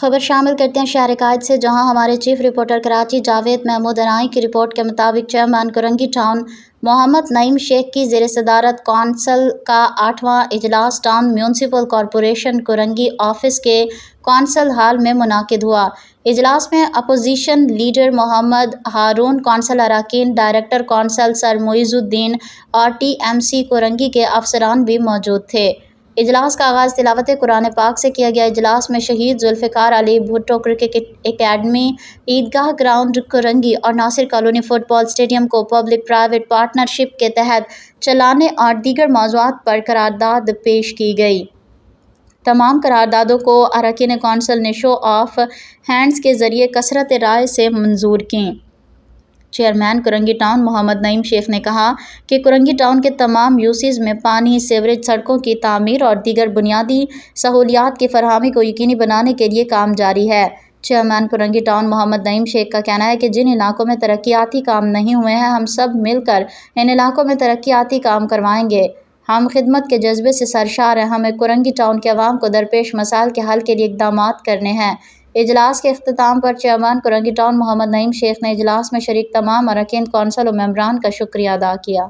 خبر شامل کرتے ہیں شہر قائد سے، جہاں ہمارے چیف رپورٹر کراچی جاوید محمود انائی کی رپورٹ کے مطابق چیئرمین کرنگی ٹاؤن محمد نعیم شیخ کی زیر صدارت کونسل کا 8واں اجلاس town municipal corporation Korangi office کے کونسل ہال میں منعقد ہوا۔ اجلاس میں اپوزیشن لیڈر محمد ہارون، کونسل اراکین، ڈائریکٹر کونسل سر معیز الدین اور ٹی ایم سی کرنگی کے افسران بھی موجود تھے۔ اجلاس کا آغاز تلاوت قرآن پاک سے کیا گیا۔ اجلاس میں شہید ذوالفقار علی بھٹو کرکٹ اکیڈمی، عیدگاہ گراؤنڈ کرنگی اور ناصر کالونی فٹ بال اسٹیڈیم کو پبلک پرائیویٹ پارٹنرشپ کے تحت چلانے اور دیگر موضوعات پر قرارداد پیش کی گئی۔ تمام قراردادوں کو اراکین کونسل نے شو آف ہینڈز کے ذریعے کثرت رائے سے منظور کیں۔ چیئرمین کرنگی ٹاؤن محمد نعیم شیخ نے کہا کہ کرنگی ٹاؤن کے تمام یوسیز میں پانی، سیوریج، سڑکوں کی تعمیر اور دیگر بنیادی سہولیات کی فراہمی کو یقینی بنانے کے لیے کام جاری ہے۔ چیئرمین کرنگی ٹاؤن محمد نعیم شیخ کا کہنا ہے کہ جن علاقوں میں ترقیاتی کام نہیں ہوئے ہیں، ہم سب مل کر ان علاقوں میں ترقیاتی کام کروائیں گے۔ ہم خدمت کے جذبے سے سرشار ہیں۔ ہمیں کرنگی ٹاؤن کے عوام کو درپیش مسائل کے حل کے لیے اقدامات کرنے ہیں۔ اجلاس کے اختتام پر چیئرمین کرنگی ٹاؤن محمد نعیم شیخ نے اجلاس میں شریک تمام اراکین کونسل و ممبران کا شکریہ ادا کیا۔